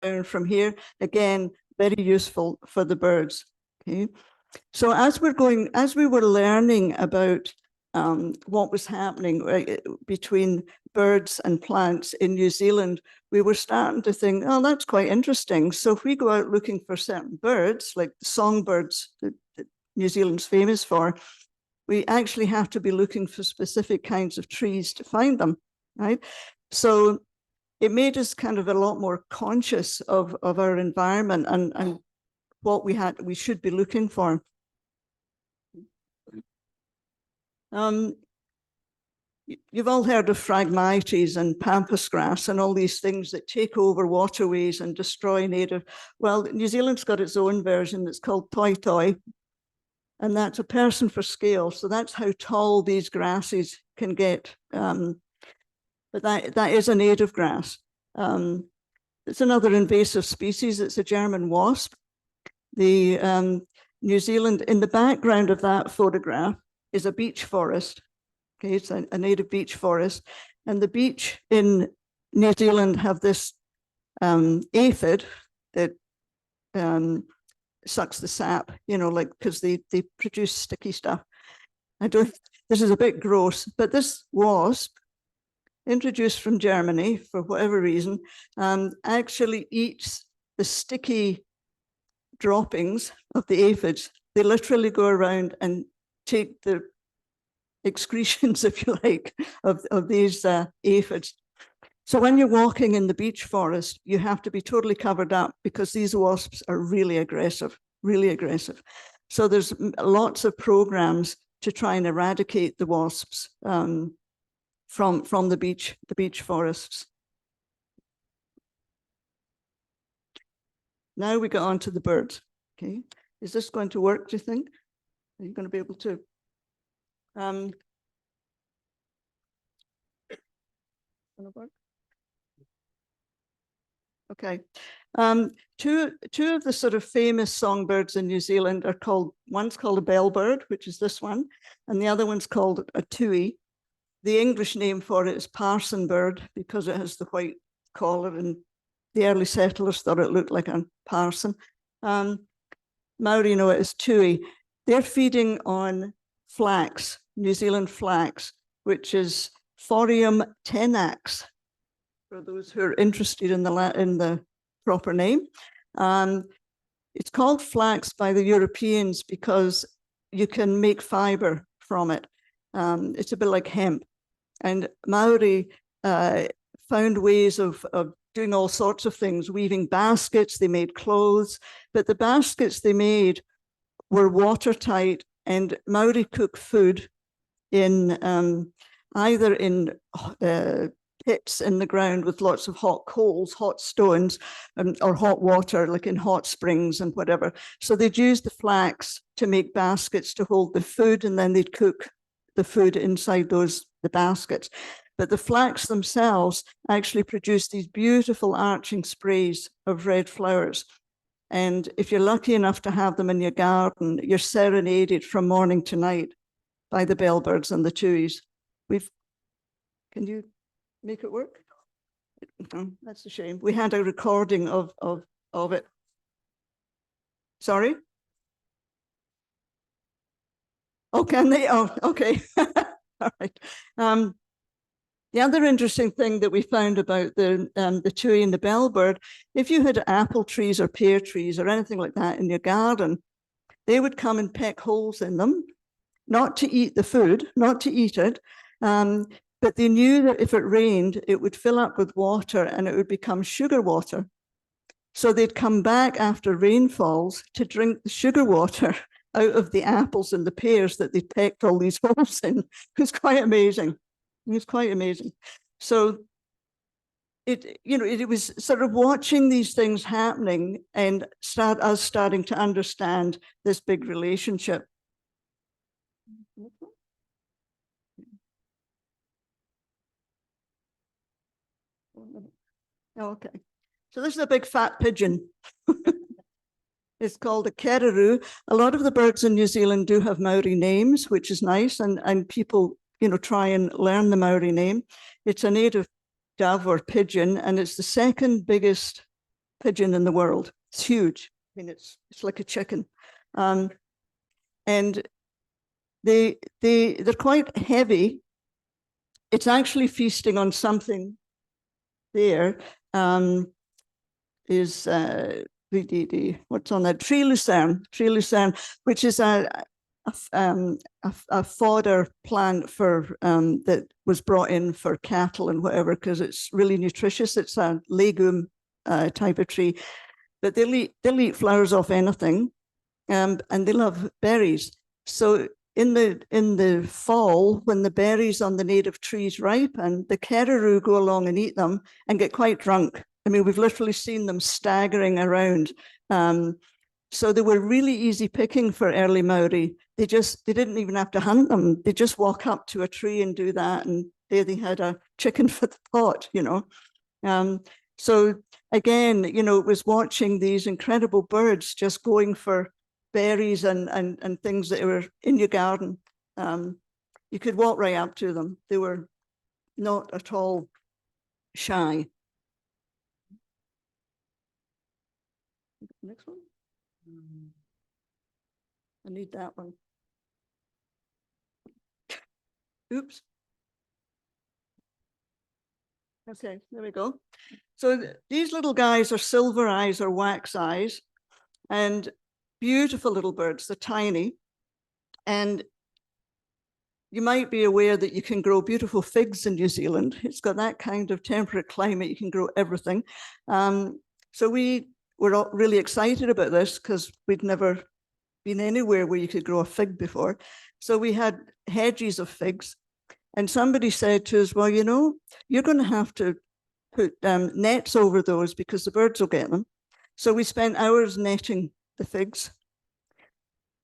down from here. Again, very useful for the birds. Okay. So as we were learning about what was happening between birds and plants in New Zealand, we were starting to think, oh, that's quite interesting. So if we go out looking for certain birds, like the songbirds that New Zealand's famous for, we actually have to be looking for specific kinds of trees to find them, right? So it made us kind of a lot more conscious of our environment and what we should be looking for. You've all heard of Phragmites and pampas grass and all these things that take over waterways and destroy native. Well, New Zealand's got its own version that's called toi toi, and that's a person for scale. So that's how tall these grasses can get. But that is a native grass. It's another invasive species. It's a German wasp. The New Zealand, in the background of that photograph, is a beech forest. Okay, it's a native beech forest. And the beech in New Zealand have this aphid that sucks the sap, you know, like, because they produce sticky stuff. This is a bit gross, but this wasp, introduced from Germany for whatever reason, actually eats the sticky droppings of the aphids. They literally go around and take the excretions, if you like, of these aphids. So when you're walking in the beech forest, you have to be totally covered up because these wasps are really aggressive, really aggressive. So there's lots of programs to try and eradicate the wasps from the beech forests. Now we get on to the birds. Okay, is this going to work, do you think? Are you going to be able to? Okay. Two of the sort of famous songbirds in New Zealand are called, one's called a bellbird, which is this one, and the other one's called a tui. The English name for it is parson bird because it has the white collar, and the early settlers thought it looked like a parson. Maori know it as tui. They're feeding on flax, New Zealand flax, which is Phorium tenax, for those who are interested in the proper name. It's called flax by the Europeans because you can make fiber from it. It's a bit like hemp. And Maori found ways of doing all sorts of things, weaving baskets, they made clothes, but the baskets they made were watertight, and Maori cook food in either in pits in the ground with lots of hot coals, hot stones, or hot water, like in hot springs and whatever. So they'd use the flax to make baskets to hold the food, and then they'd cook the food inside the baskets. But the flax themselves actually produce these beautiful arching sprays of red flowers. And if you're lucky enough to have them in your garden, you're serenaded from morning to night by the bellbirds and the tuis. Can you make it work? Oh, that's a shame. We had a recording of it. Sorry? Oh, can they? Oh, okay. All right. The other interesting thing that we found about the tui and the bellbird, if you had apple trees or pear trees or anything like that in your garden, they would come and peck holes in them, not to eat the food, not to eat it, but they knew that if it rained, it would fill up with water and it would become sugar water. So they'd come back after rainfalls to drink the sugar water out of the apples and the pears that they pecked all these holes in. It was quite amazing. It was quite amazing. So it was sort of watching these things happening and us starting to understand this big relationship. Okay. So this is a big fat pigeon. It's called a kereroo. A lot of the birds in New Zealand do have Maori names, which is nice, and people try and learn the Maori name. It's a native dove or pigeon, and it's the second biggest pigeon in the world. It's huge. I mean, it's like a chicken. And they're quite heavy. It's actually feasting on something there. Is what's on that? Tree lucerne, which is a fodder plant for that was brought in for cattle and whatever, because it's really nutritious. It's a legume type of tree, but they'll eat flowers off anything, and they love berries. So in the fall, when the berries on the native trees ripen, the caribou go along and eat them and get quite drunk. I mean, we've literally seen them staggering around. So they were really easy picking for early Maori. They didn't even have to hunt them. They just walk up to a tree and do that, and there they had a chicken for the pot, you know. So again, you know, it was watching these incredible birds just going for berries and things that were in your garden. You could walk right up to them. They were not at all shy. Next one. I need that one. Oops. Okay, there we go. So these little guys are silver eyes or wax eyes, and beautiful little birds. They're tiny. And you might be aware that you can grow beautiful figs in New Zealand. It's got that kind of temperate climate. You can grow everything. So we were really excited about this because we'd never been anywhere where you could grow a fig before. So we had hedges of figs, and somebody said to us, well, you know, you're going to have to put nets over those because the birds will get them. So we spent hours netting the figs.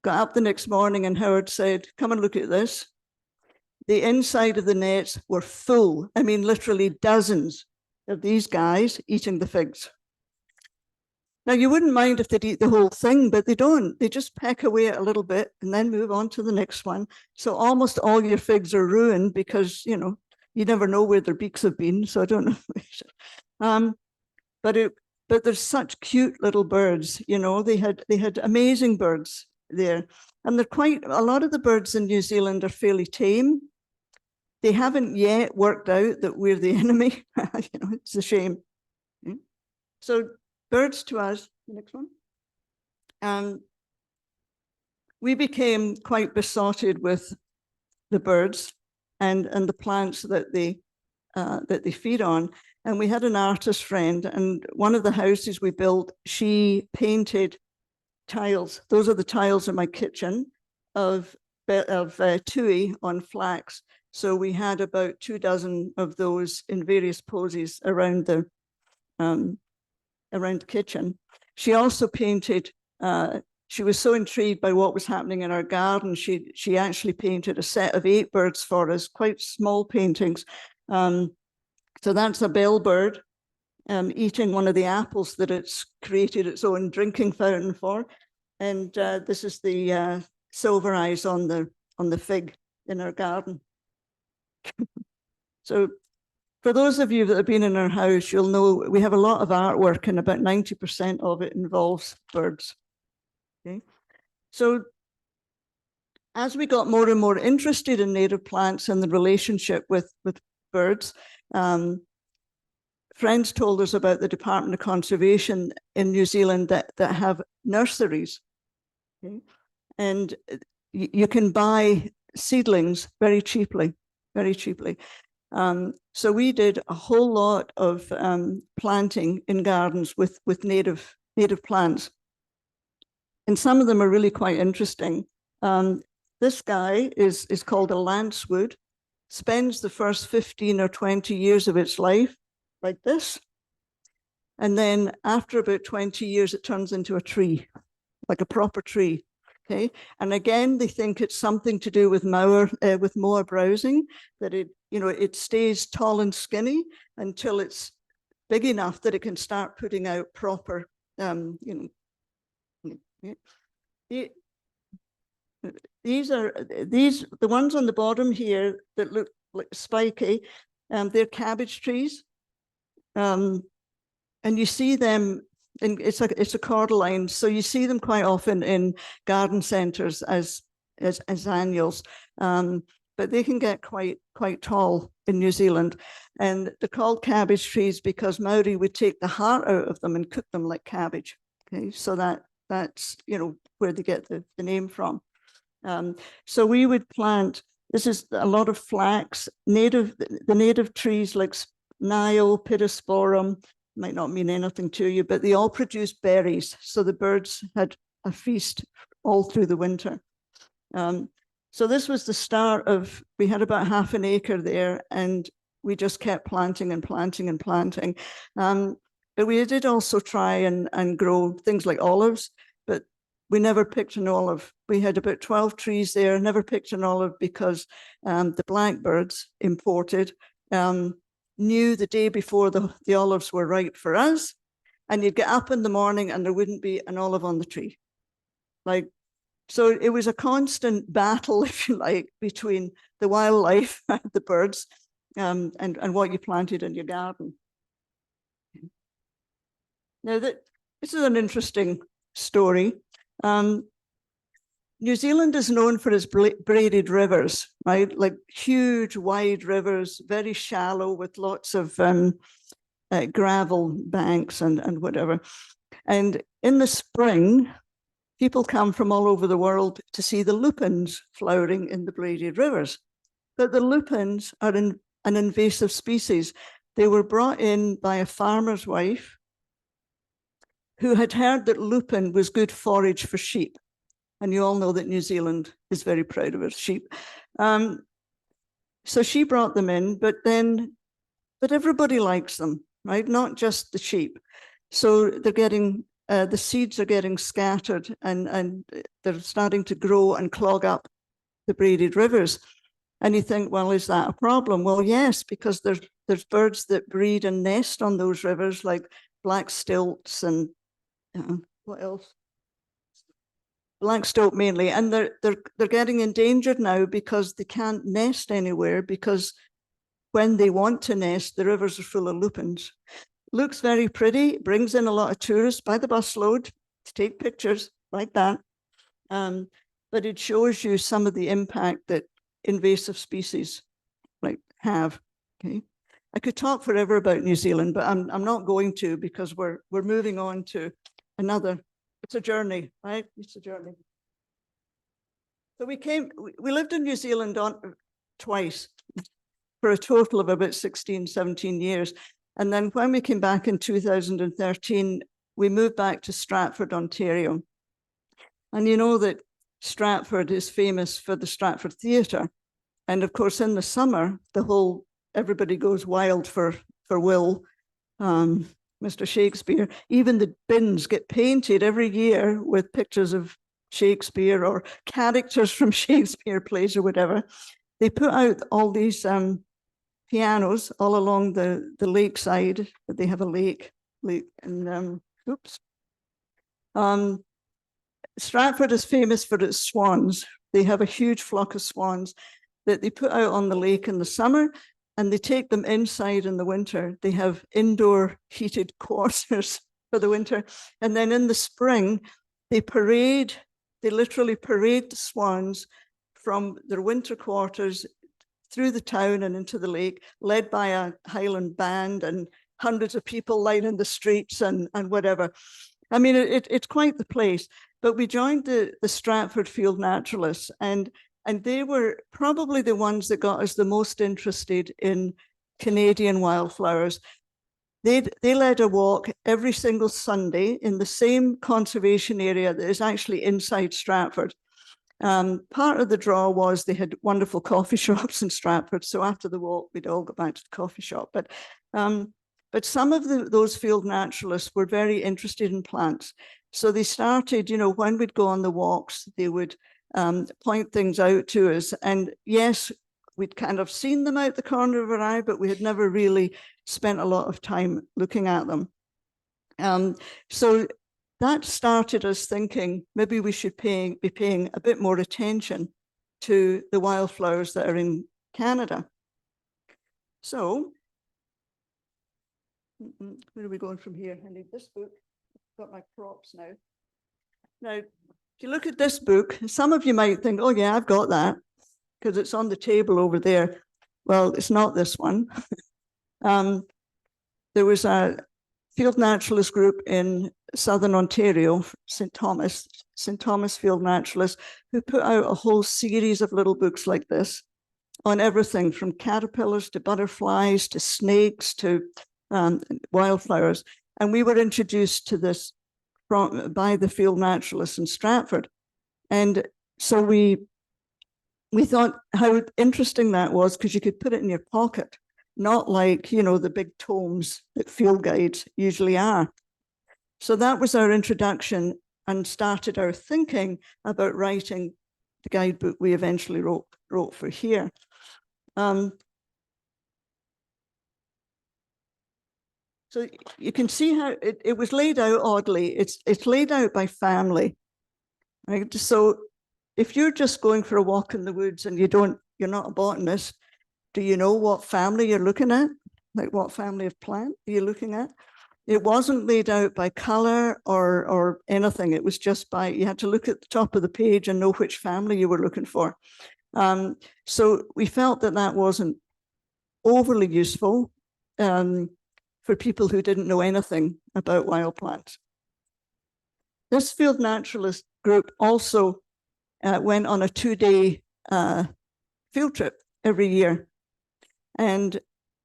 Got up the next morning and Howard said, come and look at this. The inside of the nets were full. I mean, literally dozens of these guys eating the figs. Now, you wouldn't mind if they'd eat the whole thing, but they don't. They just peck away at a little bit and then move on to the next one. So almost all your figs are ruined because, you know, you never know where their beaks have been. So I don't know. But there's such cute little birds, you know, they had amazing birds there. And they're a lot of the birds in New Zealand are fairly tame. They haven't yet worked out that we're the enemy. You know, it's a shame. So birds to us, the next one. We became quite besotted with the birds and the plants that they feed on. And we had an artist friend, and one of the houses we built, she painted tiles. Those are the tiles in my kitchen of tui on flax. So we had about 24 of those in various poses around the kitchen. She also painted, she was so intrigued by what was happening in our garden, she actually painted a set of 8 birds for us, quite small paintings. So that's a bellbird eating one of the apples that it's created its own drinking fountain for. And this is the silver eyes on the fig in our garden. So for those of you that have been in our house, you'll know we have a lot of artwork and about 90% of it involves birds. Okay. So as we got more and more interested in native plants and the relationship with birds, friends told us about the Department of Conservation in New Zealand that have nurseries. Okay. And you can buy seedlings very cheaply, very cheaply. So we did a whole lot of planting in gardens with native plants. And some of them are really quite interesting. This guy is called a lancewood, spends the first 15 or 20 years of its life like this. And then after about 20 years, it turns into a tree, like a proper tree. Okay. And again, they think it's something to do with moa browsing, that it stays tall and skinny until it's big enough that it can start putting out proper, the ones on the bottom here that look like spiky, they're cabbage trees. And you see them And it's a cordyline, so you see them quite often in garden centres as annuals, but they can get quite tall in New Zealand, and they're called cabbage trees because Maori would take the heart out of them and cook them like cabbage. Okay, so that's where they get the name from. So we would plant. This is a lot of flax, the native trees like Nile, Pittosporum, might not mean anything to you, but they all produce berries. So the birds had a feast all through the winter. So this was the start of, we had about half an acre there, and we just kept planting and planting and planting. But we did also try and grow things like olives, but we never picked an olive. We had about 12 trees there, never picked an olive because the blackbirds imported knew the day before the olives were ripe for us, and you'd get up in the morning and there wouldn't be an olive on the tree. So it was a constant battle, if you like, between the wildlife, the birds, and what you planted in your garden. Now, this is an interesting story. New Zealand is known for its braided rivers, right? Like huge, wide rivers, very shallow with lots of gravel banks and whatever. And in the spring, people come from all over the world to see the lupins flowering in the braided rivers. But the lupins are an invasive species. They were brought in by a farmer's wife who had heard that lupin was good forage for sheep. And you all know that New Zealand is very proud of its sheep. So she brought them in, but everybody likes them, right? Not just the sheep. So they're getting, the seeds are getting scattered and they're starting to grow and clog up the braided rivers. And you think, well, is that a problem? Well, yes, because there's birds that breed and nest on those rivers, like black stilts and what else? Black stilt mainly, and they're getting endangered now because they can't nest anywhere, because when they want to nest, the rivers are full of lupins. Looks very pretty, brings in a lot of tourists by the busload to take pictures like that. But it shows you some of the impact that invasive species have. Okay, I could talk forever about New Zealand, but I'm not going to, because we're moving on to another. It's a journey, right? It's a journey. So we lived in New Zealand twice for a total of about 16, 17 years. And then when we came back in 2013, we moved back to Stratford, Ontario. And you know that Stratford is famous for the Stratford Theatre. And of course, in the summer, everybody goes wild for Will, Mr. Shakespeare. Even the bins get painted every year with pictures of Shakespeare or characters from Shakespeare plays or whatever. They put out all these pianos all along the lakeside. They have a lake, and Stratford is famous for its swans. They have a huge flock of swans that they put out on the lake in the summer, and they take them inside in the winter. They have indoor heated quarters for the winter. And then in the spring, they literally parade the swans from their winter quarters through the town and into the lake, led by a Highland band and hundreds of people lining the streets and whatever. I mean, it's quite the place. But we joined the Stratford Field Naturalists, and they were probably the ones that got us the most interested in Canadian wildflowers. They led a walk every single Sunday in the same conservation area that is actually inside Stratford. Part of the draw was they had wonderful coffee shops in Stratford. So after the walk, we'd all go back to the coffee shop. But some of those field naturalists were very interested in plants. So they started, when we'd go on the walks, they would point things out to us. And yes, we'd kind of seen them out the corner of our eye, but we had never really spent a lot of time looking at them. So that started us thinking maybe we should be paying a bit more attention to the wildflowers that are in Canada. So where are we going from here? I need this book. got my props now. Now, if you look at this book, some of you might think, oh yeah, I've got that because it's on the table over there. Well, it's not this one. There was a field naturalist group in Southern Ontario, St. Thomas Field Naturalists, who put out a whole series of little books like this on everything from caterpillars to butterflies to snakes to wildflowers. And we were introduced to this by the field naturalists in Stratford. And so we thought how interesting that was because you could put it in your pocket, not like, you know, the big tomes that field guides usually are. So that was our introduction and started our thinking about writing the guidebook we eventually wrote for here. So you can see how it was laid out oddly. It's laid out by family, right? So if you're just going for a walk in the woods and you're not a botanist, do you know what family you're looking at? Like what family of plant are you looking at? It wasn't laid out by color or anything. It was just by, you had to look at the top of the page and know which family you were looking for. So we felt that that wasn't overly useful for people who didn't know anything about wild plants. This field naturalist group also went on a 2-day field trip every year. And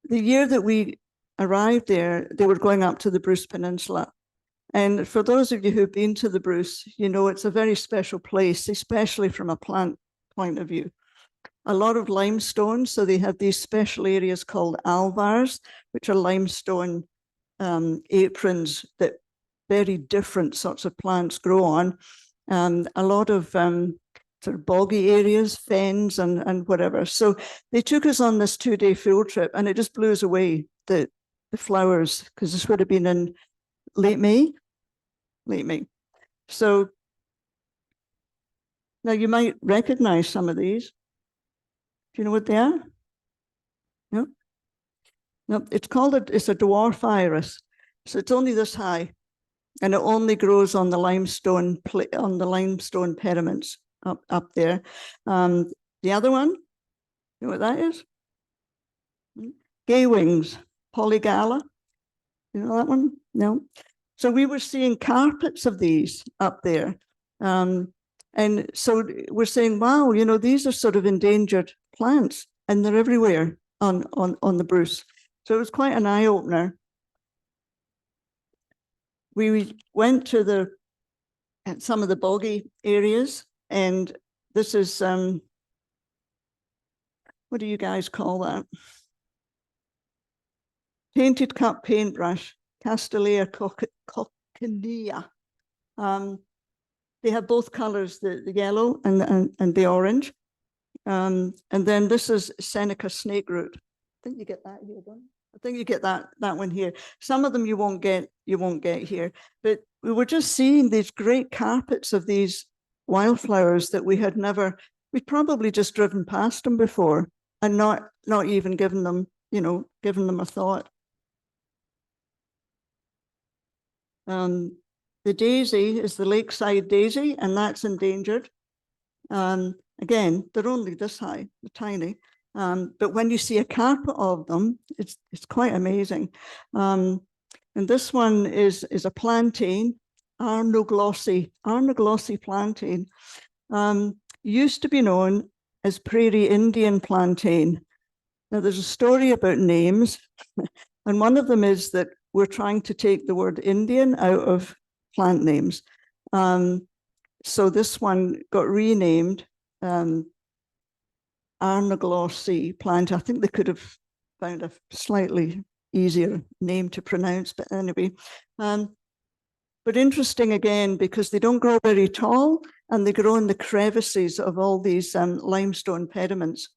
the year that we arrived there, they were going up to the Bruce Peninsula. And for those of you who've been to the Bruce, you know it's a very special place, especially from a plant point of view. A lot of limestone, so they have these special areas called alvars, which are limestone aprons that very different sorts of plants grow on. A lot of sort of boggy areas, fens and whatever. So they took us on this 2-day field trip and it just blew us away, the flowers, because this would have been in late May. So now you might recognize some of these. Do you know what they are? No? No, it's a dwarf iris. So it's only this high and it only grows on the limestone pediments up there. The other one, you know what that is? Gay wings, polygala. You know that one? No. So we were seeing carpets of these up there. And so we're saying, wow, you know, these are sort of endangered plants and they're everywhere on the Bruce. So it was quite an eye-opener. We went to some of the boggy areas, and this is, what do you guys call that? Painted cup paintbrush, Castanea coccinea. They have both colors, the yellow and the orange. And then this is Seneca snake root. I think you get that here, don't you? I think you get that one here. Some of them you won't get here. But we were just seeing these great carpets of these wildflowers that we'd probably just driven past them before and not even given them a thought. The daisy is the lakeside daisy, and that's endangered. Again, they're only this high, they're tiny. But when you see a carpet of them, it's quite amazing. And this one is a plantain, Arnoglossy plantain. Used to be known as prairie Indian plantain. Now there's a story about names, and one of them is that we're trying to take the word Indian out of plant names. So this one got renamed Arnoglossy plant. I think they could have found a slightly easier name to pronounce, but anyway. But interesting again, because they don't grow very tall and they grow in the crevices of all these limestone pediments.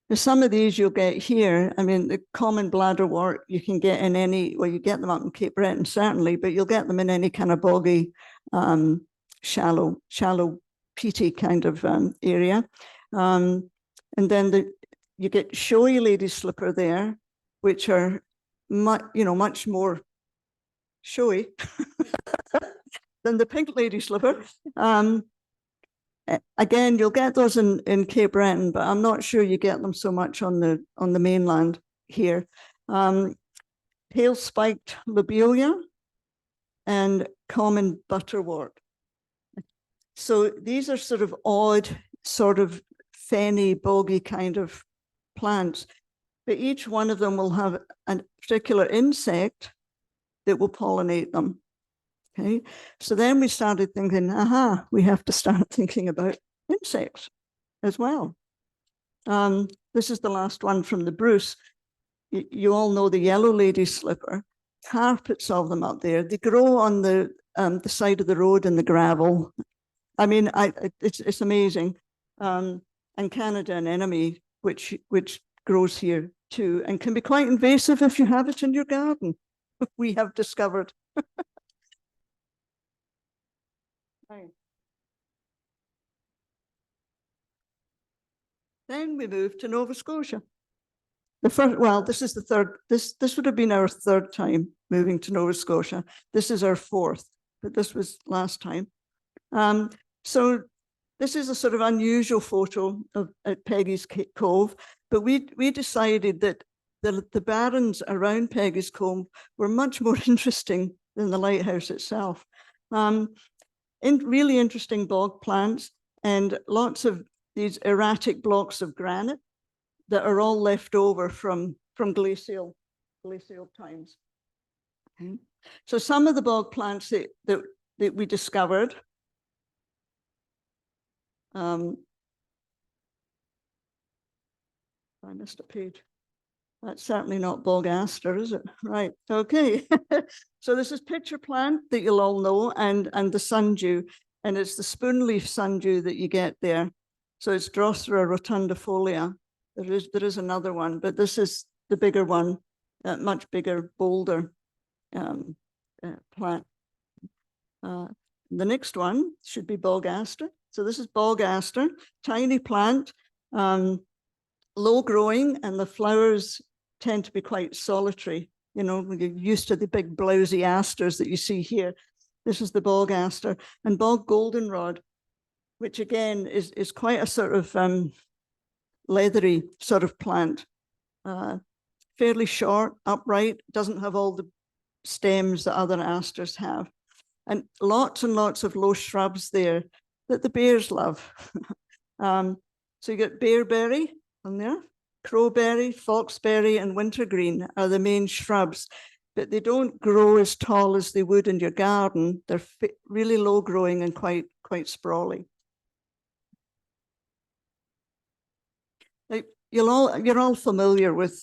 Now, some of these you'll get here. I mean, the common bladderwort you can get in you get them up in Cape Breton, certainly, but you'll get them in any kind of boggy, shallow, peaty kind of area. And then you get showy lady slipper there, which are much more showy than the pink lady slipper. Again, you'll get those in Cape Breton, but I'm not sure you get them so much on the mainland here. Pale spiked lobelia and common butterwort. So these are sort of odd, sort of fenny, boggy kind of plants, but each one of them will have a particular insect that will pollinate them. Okay, so then we started thinking, we have to start thinking about insects as well. This is the last one from the Bruce. You all know the yellow lady slipper. Carpets of them up there. They grow on the side of the road in the gravel. I mean, it's amazing. And Canada anemone, which grows here too, and can be quite invasive if you have it in your garden. We have discovered. Right. Then we moved to Nova Scotia. The first, well, this is the third. This would have been our third time moving to Nova Scotia. This is our fourth, but this was last time. So this is a sort of unusual photo of at Peggy's Cove, but we decided that the barrens around Peggy's Cove were much more interesting than the lighthouse itself. Really interesting bog plants and lots of these erratic blocks of granite that are all left over from glacial times. Okay. So some of the bog plants that we discovered. I missed a page. That's certainly not bog aster, is it? Right. Okay. So this is pitcher plant that you'll all know, and the sundew, and it's the spoonleaf sundew that you get there. So it's Drosera rotundifolia. There is another one, but this is the bigger one, much bigger, bolder plant. The next one should be bog aster. So this is bog aster, tiny plant, low growing, and the flowers tend to be quite solitary. You know, when you're used to the big blousy asters that you see here. This is the bog aster, and bog goldenrod, which again is quite a sort of leathery sort of plant, fairly short, upright, doesn't have all the stems that other asters have, and lots of low shrubs there that the bears love. So you get bearberry on there, crowberry, foxberry, and wintergreen are the main shrubs, but they don't grow as tall as they would in your garden. They're really low growing and quite sprawly. Like you're all familiar with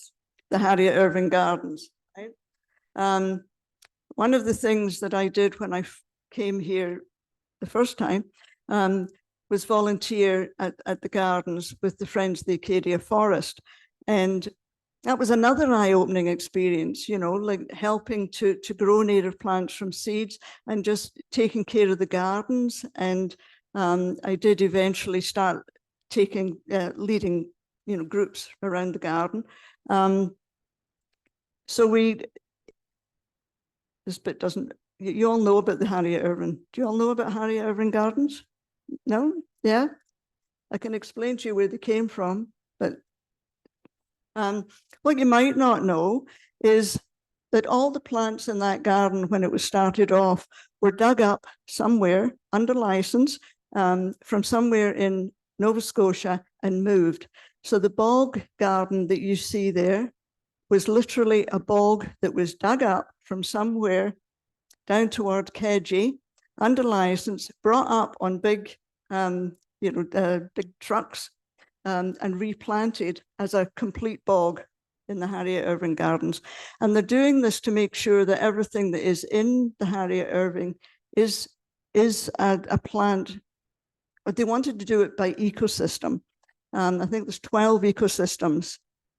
the Harriet Irving Gardens, right? One of the things that I did when I came here the first time was volunteer at the gardens with the Friends of the Acadia Forest. And that was another eye-opening experience, you know, like helping to grow native plants from seeds and just taking care of the gardens. And I did eventually start leading, you know, groups around the garden. So this bit doesn't, you all know about the Harriet Irving. Do you all know about Harriet Irving Gardens? No? Yeah? I can explain to you where they came from, but what you might not know is that all the plants in that garden when it was started off were dug up somewhere under license from somewhere in Nova Scotia and moved. So the bog garden that you see there was literally a bog that was dug up from somewhere down toward Kedgie, under license, brought up on big, big trucks and replanted as a complete bog in the Harriet Irving Gardens. And they're doing this to make sure that everything that is in the Harriet Irving is a plant. But they wanted to do it by ecosystem. I think there's 12 ecosystems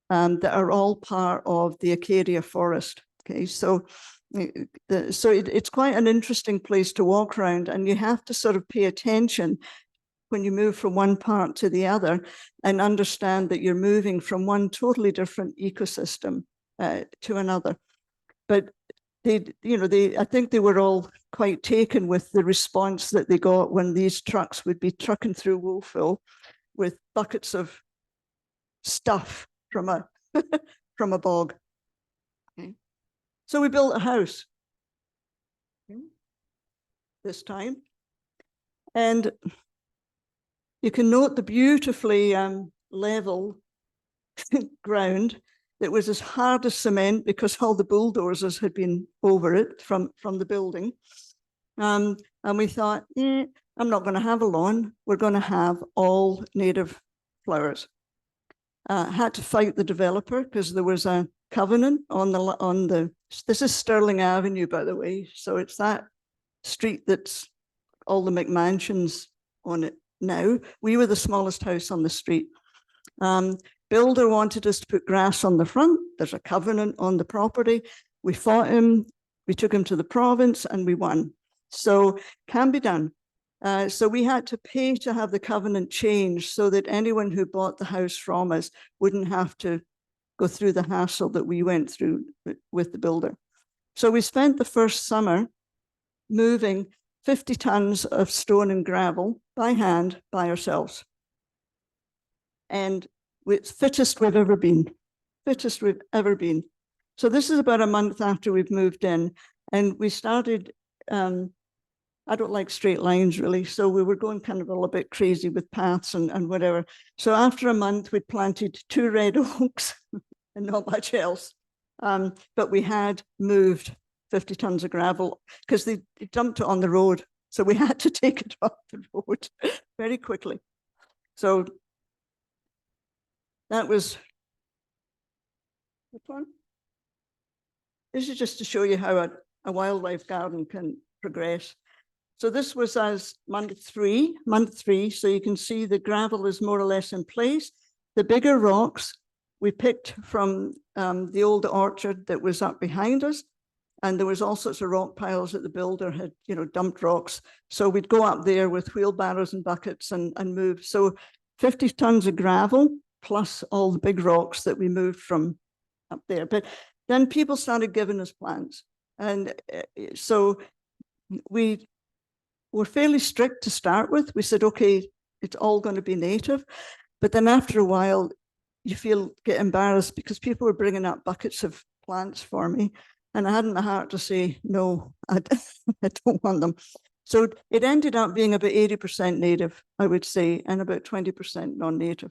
that are all part of the Acadia forest. Okay, so it's quite an interesting place to walk around, and you have to sort of pay attention when you move from one part to the other and understand that you're moving from one totally different ecosystem to another. But I think they were all quite taken with the response that they got when these trucks would be trucking through Woolfill with buckets of stuff from a from a bog. Okay. So we built a house this time, and you can note the beautifully level ground that was as hard as cement because all the bulldozers had been over it from the building. And we thought, I'm not going to have a lawn. We're going to have all native flowers. Had to fight the developer because there was a covenant on the this is Stirling Avenue, by the way. So it's that street that's all the McMansions on it now. We were the smallest house on the street. Builder wanted us to put grass on the front. There's a covenant on the property. We fought him. We took him to the province and we won. So can be done. So we had to pay to have the covenant changed so that anyone who bought the house from us wouldn't have to go through the hassle that we went through with the builder. So we spent the first summer moving 50 tons of stone and gravel by hand by ourselves. And it's fittest we've ever been, fittest we've ever been. So this is about a month after we've moved in, and we started, I don't like straight lines really, so we were going kind of a little bit crazy with paths and whatever. So after a month, we'd planted 2 red oaks and not much else. But we had moved 50 tons of gravel because they dumped it on the road. So we had to take it off the road very quickly. So that was, which one? This is just to show you how a wildlife garden can progress. So this was as month three. So you can see the gravel is more or less in place. The bigger rocks we picked from the old orchard that was up behind us. And there was all sorts of rock piles that the builder had, dumped rocks. So we'd go up there with wheelbarrows and buckets and move. So 50 tons of gravel plus all the big rocks that we moved from up there. But then people started giving us plants. And so we were fairly strict to start with. We said, okay, it's all going to be native. But then after a while, you get embarrassed because people were bringing up buckets of plants for me. And I hadn't the heart to say, no, I don't want them. So it ended up being about 80% native, I would say, and about 20% non-native.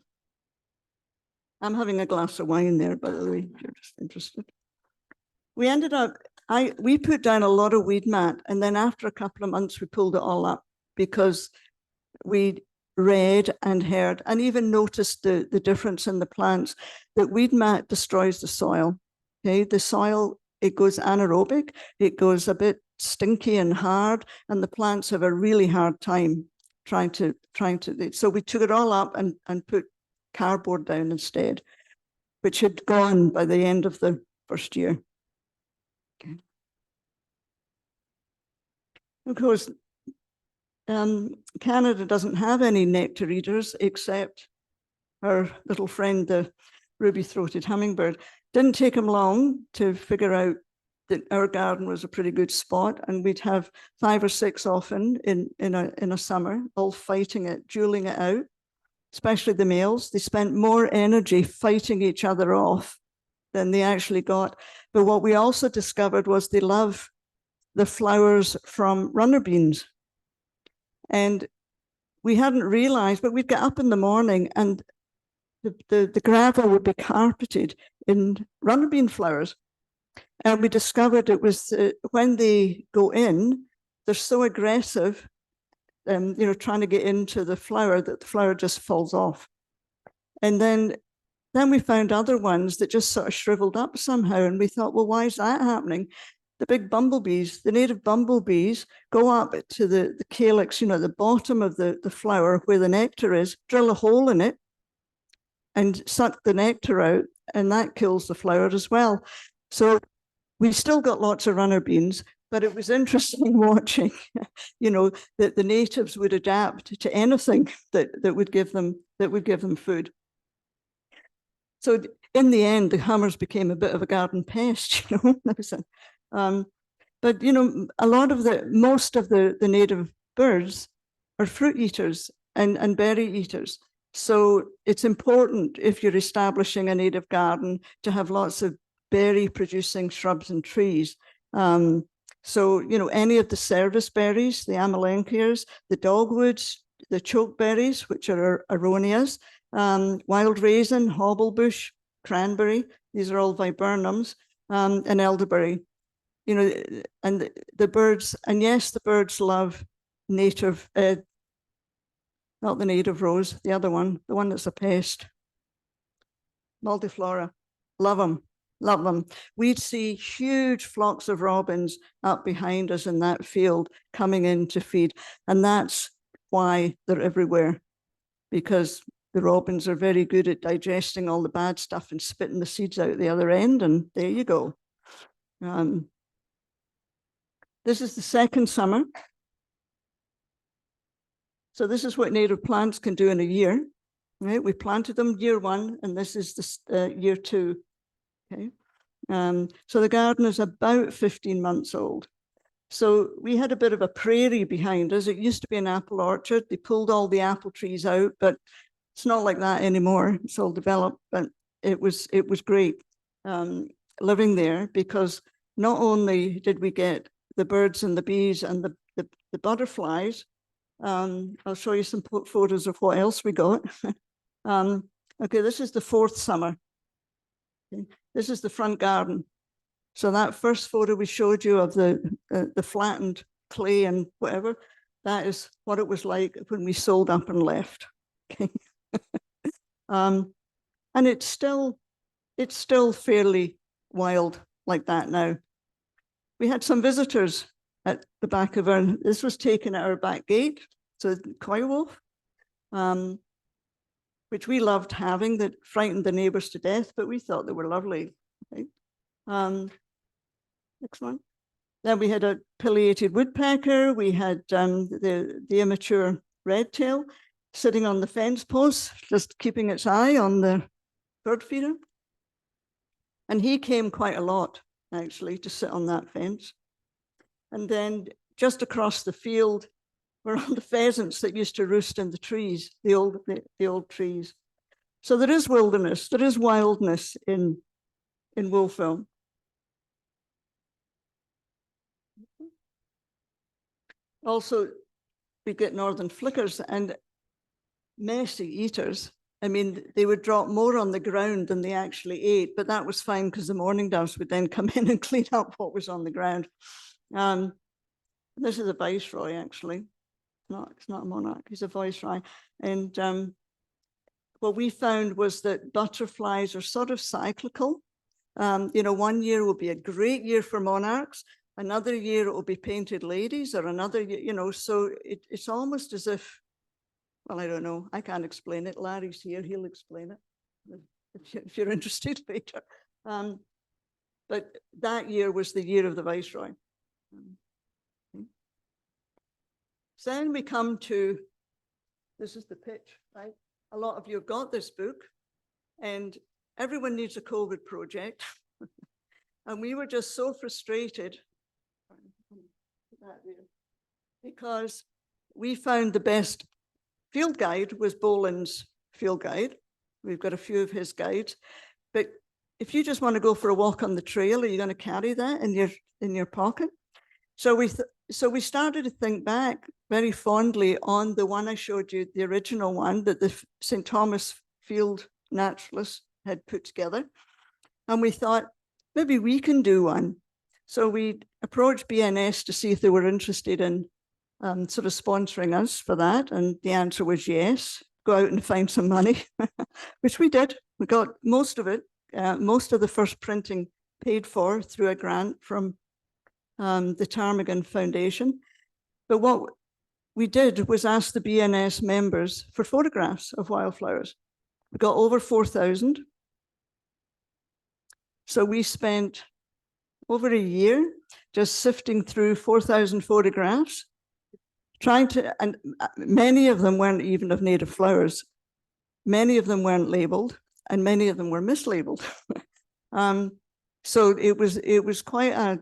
I'm having a glass of wine there, by the way, if you're just interested. We ended up, we put down a lot of weed mat, and then after a couple of months, we pulled it all up because we read and heard and even noticed the difference in the plants, that weed mat destroys the soil. Okay, the soil, it goes anaerobic, it goes a bit stinky and hard, and the plants have a really hard time trying to, so we took it all up and put cardboard down instead, which had gone by the end of the first year. Okay. Of course, Canada doesn't have any nectar eaters except our little friend, the ruby-throated hummingbird. Didn't take him long to figure out that our garden was a pretty good spot, and we'd have 5 or 6 often in a summer, all fighting it, dueling it out, especially the males. They spent more energy fighting each other off than they actually got. But what we also discovered was they love the flowers from runner beans. And we hadn't realized, but we'd get up in the morning and the gravel would be carpeted in runner bean flowers. And we discovered it was when they go in, they're so aggressive, trying to get into the flower, that the flower just falls off. And then we found other ones that just sort of shriveled up somehow. And we thought, well, why is that happening? The big bumblebees, the native bumblebees, go up to the calyx, the bottom of the flower where the nectar is, drill a hole in it and suck the nectar out, and that kills the flower as well. So we still got lots of runner beans, but it was interesting watching, that the natives would adapt to anything that would give them food. So in the end, the hummers became a bit of a garden pest, But, you know, most of the native birds are fruit eaters and berry eaters. So it's important if you're establishing a native garden to have lots of berry producing shrubs and trees. So, you know, any of the service berries, the amelanchiers, the dogwoods, the chokeberries, which are aronias, wild raisin, hobblebush, cranberry, these are all viburnums, and elderberry. You know, and the birds, and yes, the birds love native, not the native rose, the other one, the one that's a pest, multiflora, love them, love them. We'd see huge flocks of robins up behind us in that field coming in to feed. And that's why they're everywhere, because the robins are very good at digesting all the bad stuff and spitting the seeds out the other end. And there you go. This is the second summer. So this is what native plants can do in a year. Right? We planted them year one, and this is the year two. Okay. So the garden is about 15 months old. So we had a bit of a prairie behind us. It used to be an apple orchard. They pulled all the apple trees out, but it's not like that anymore. It's all developed, but it was great living there, because not only did we get the birds and the bees and the butterflies. I'll show you some photos of what else we got. Okay, this is the fourth summer. Okay. This is the front garden. So that first photo we showed you of the flattened clay and whatever, that is what it was like when we sold up and left. Okay. And it's still fairly wild like that now. We had some visitors at the back of this was taken at our back gate, so coy wolf, which we loved having, that frightened the neighbors to death, but we thought they were lovely. Okay. Next one. Then we had a pileated woodpecker. We had the immature redtail sitting on the fence post, just keeping its eye on the bird feeder. And he came quite a lot, actually, to sit on that fence. And then just across the field were all the pheasants that used to roost in the trees, the old trees. So there is wilderness, there is wildness in Wolfville. Also, we get northern flickers and messy eaters. I mean, they would drop more on the ground than they actually ate, but that was fine because the mourning doves would then come in and clean up what was on the ground. This is a viceroy, actually. It's not a monarch, he's a viceroy. And what we found was that butterflies are sort of cyclical. You know, one year will be a great year for monarchs, another year it will be painted ladies, or another year, you know, so it's almost as if, well, I don't know, I can't explain it. Larry's here, he'll explain it if you're interested later. But that year was the year of the viceroy. So then we come to, this is the pitch, right? A lot of you have got this book, and everyone needs a COVID project. And we were just so frustrated because we found the best field guide was Boland's field guide. We've got a few of his guides, but if you just want to go for a walk on the trail, are you going to carry that in your pocket? So we started to think back very fondly on the one I showed you, the original one that the St. Thomas Field naturalists had put together. And we thought, maybe we can do one. So we approached BNS to see if they were interested in sort of sponsoring us for that. And the answer was yes, go out and find some money, which we did. We got most of it, most of the first printing paid for through a grant from the Ptarmigan Foundation. But what we did was ask the BNS members for photographs of wildflowers. We got over 4,000. So we spent over a year just sifting through 4,000 photographs, trying to, and many of them weren't even of native flowers. Many of them weren't labeled, and many of them were mislabeled. So it was quite a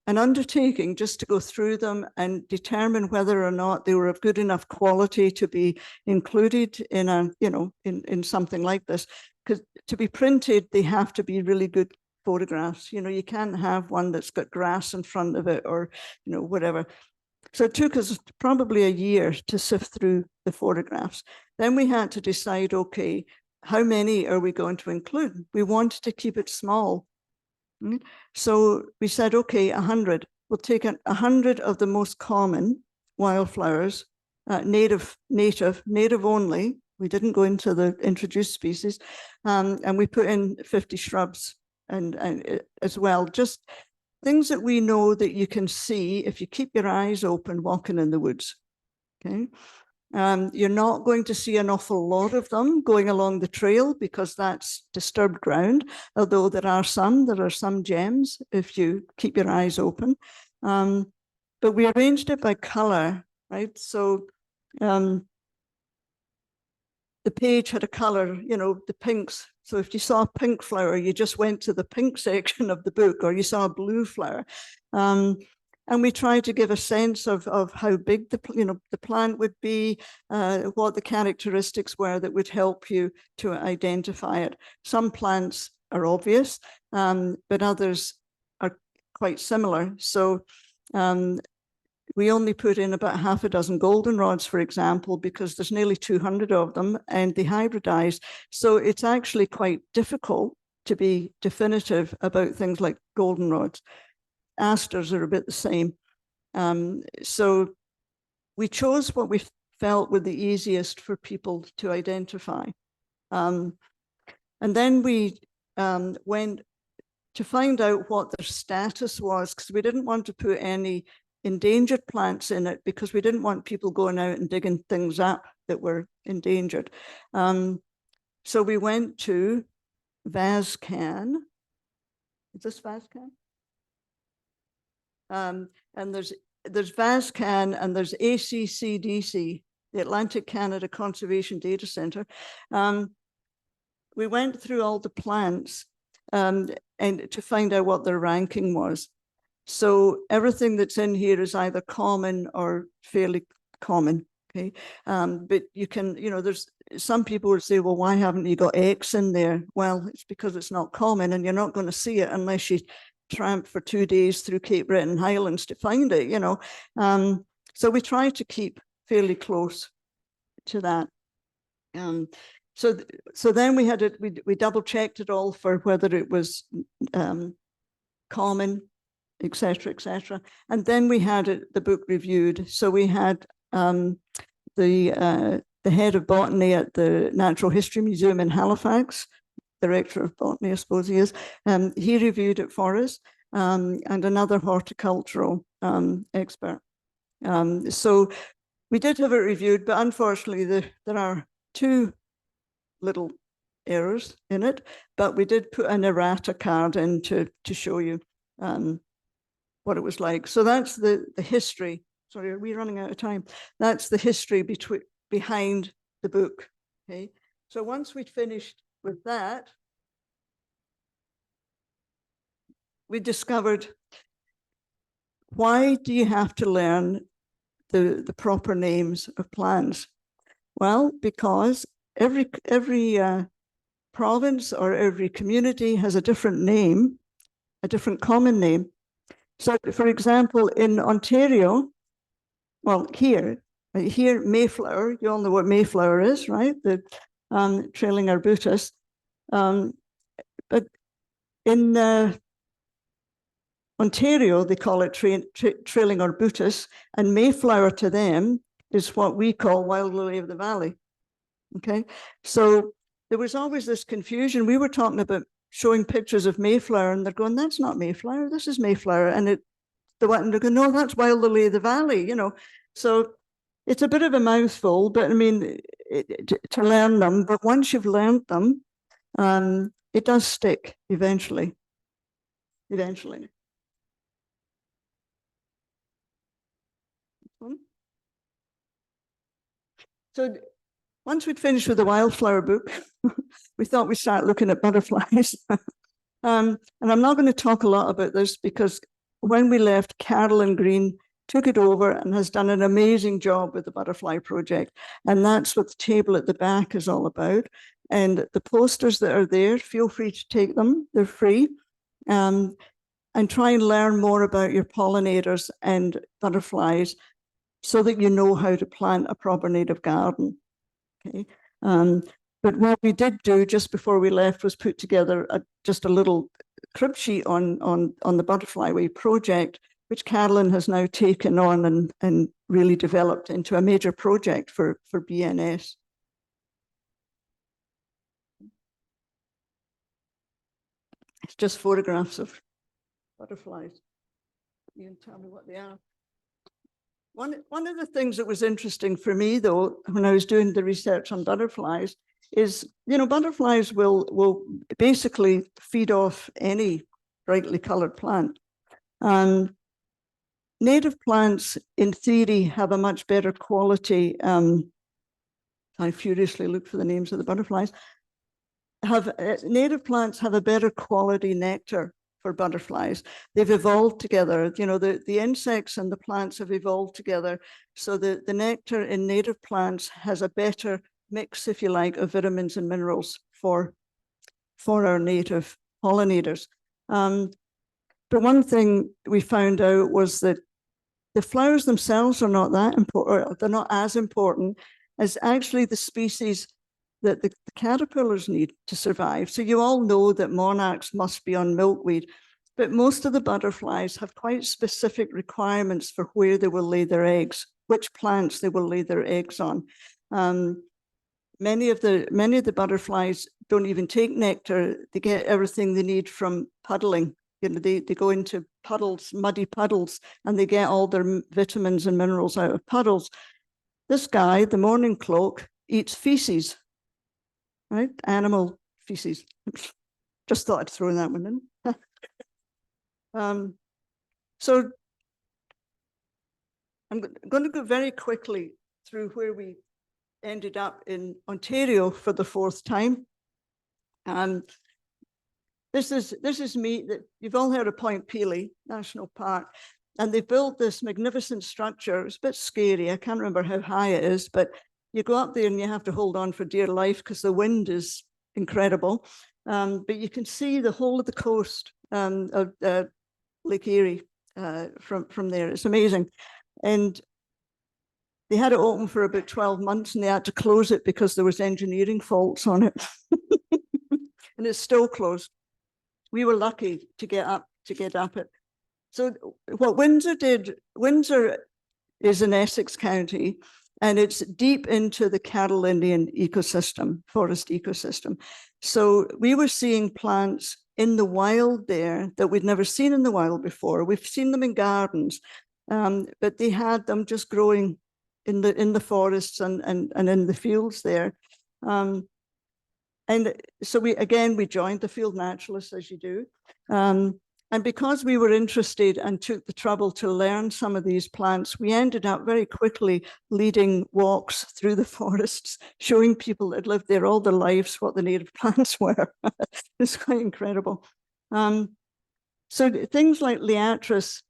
an undertaking just to go through them and determine whether or not they were of good enough quality to be included in a, you know, in something like this. Because to be printed, they have to be really good photographs. You know, you can't have one that's got grass in front of it or, you know, whatever. So it took us probably a year to sift through the photographs. Then we had to decide, okay, how many are we going to include? We wanted to keep it small. So we said, okay, 100. We'll take 100 of the most common wildflowers, native only. We didn't go into the introduced species. And we put in 50 shrubs and as well, just things that we know that you can see if you keep your eyes open walking in the woods, okay? You're not going to see an awful lot of them going along the trail because that's disturbed ground, although there are some gems if you keep your eyes open. But we arranged it by color, right? So the page had a color, you know, the pinks. So if you saw a pink flower, you just went to the pink section of the book, or you saw a blue flower. And we tried to give a sense of how big the plant would be, what the characteristics were that would help you to identify it. Some plants are obvious, but others are quite similar. So we only put in about half a dozen goldenrods, for example, because there's nearly 200 of them and they hybridize. So it's actually quite difficult to be definitive about things like goldenrods. Asters are a bit the same. So we chose what we felt were the easiest for people to identify. And then we went to find out what their status was, because we didn't want to put any endangered plants in it because we didn't want people going out and digging things up that were endangered. So we went to VASCAN. Is this VASCAN? And there's VASCAN and there's ACCDC, the Atlantic Canada Conservation Data Center. We went through all the plants and to find out what their ranking was. So everything that's in here is either common or fairly common, okay? But you can, you know, there's some people would say, well, why haven't you got X in there? Well, it's because it's not common and you're not going to see it unless you tramp for 2 days through Cape Breton Highlands to find it, you know. So we try to keep fairly close to that. So then we had it, we double checked it all for whether it was common, etc. And then we had the book reviewed. So we had the head of botany at the Natural History Museum in Halifax, director of botany, I suppose he is. He reviewed it for us, and another horticultural expert. So we did have it reviewed, but unfortunately there are 2 little errors in it, but we did put an errata card in to show you what it was like. So that's the history. Sorry, are we running out of time? That's the history behind the book. Okay. So once we'd finished with that, we discovered, why do you have to learn the proper names of plants? Well, because every province or every community has a different name, a different common name. So, for example, in Ontario, well, here, Mayflower, you all know what Mayflower is, right? The trailing arbutus. But in Ontario, they call it trailing arbutus, and Mayflower to them is what we call wild lily of the valley. Okay, so there was always this confusion. We were talking about showing pictures of Mayflower, and they're going, "That's not Mayflower. This is Mayflower," and they're going, "No, that's wild lily of the valley." You know, so it's a bit of a mouthful, but I mean, to learn them. But once you've learned them, it does stick eventually. Eventually. So once we'd finished with the wildflower book, we thought we'd start looking at butterflies. And I'm not going to talk a lot about this because when we left, Carolyn Green took it over and has done an amazing job with the butterfly project. And that's what the table at the back is all about. And the posters that are there, feel free to take them. They're free. And try and learn more about your pollinators and butterflies so that you know how to plant a proper native garden. Okay. But what we did do just before we left was put together just a little crib sheet on the Butterfly Way project, which Carolyn has now taken on and really developed into a major project for BNS. It's just photographs of butterflies. You can tell me what they are. One of the things that was interesting for me, though, when I was doing the research on butterflies, is, you know, butterflies will basically feed off any brightly colored plant. Native plants, in theory, have a much better quality. I furiously look for the names of the butterflies. Native plants have a better quality nectar for butterflies. They've evolved together. You know, the insects and the plants have evolved together. So the nectar in native plants has a better mix, if you like, of vitamins and minerals for our native pollinators. But one thing we found out was that the flowers themselves are not that important. They're not as important as actually the species that the caterpillars need to survive. So you all know that monarchs must be on milkweed, but most of the butterflies have quite specific requirements for where they will lay their eggs, which plants they will lay their eggs on. Many of the butterflies don't even take nectar. They get everything they need from puddling. You know, they go into puddles, muddy puddles, and they get all their vitamins and minerals out of puddles. This guy, the morning cloak, eats feces, right? Animal feces. Just thought I'd throw that one in. So I'm going to go very quickly through where we ended up in Ontario for the fourth time. This is me. You've all heard of Point Pelee National Park, and they built this magnificent structure. It's a bit scary. I can't remember how high it is, but you go up there and you have to hold on for dear life because the wind is incredible. But you can see the whole of the coast of Lake Erie from there. It's amazing. And they had it open for about 12 months and they had to close it because there was engineering faults on it. And it's still closed. We were lucky to get up it. So what Windsor did, Windsor is in Essex County, and it's deep into the Carolinian ecosystem, forest ecosystem. So we were seeing plants in the wild there that we'd never seen in the wild before. We've seen them in gardens, but they had them just growing in the forests and in the fields there. And so we joined the field naturalists, as you do. And because we were interested and took the trouble to learn some of these plants, we ended up very quickly leading walks through the forests, showing people that lived there all their lives what the native plants were. It's quite incredible. So things like Liatris,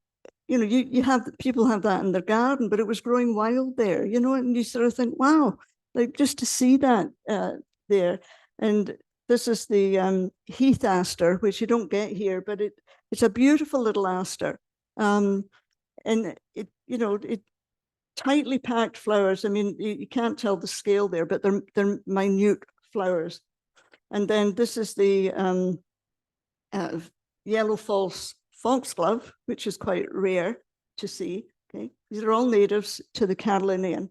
you know, you have people have that in their garden, but it was growing wild there, you know, and you sort of think, wow, like just to see that there. And this is the heath aster, which you don't get here, but it's a beautiful little aster. And it, you know, it tightly packed flowers. I mean, you can't tell the scale there, but they're minute flowers. And then this is the yellow false foxglove, which is quite rare to see. Okay, these are all natives to the Carolinian.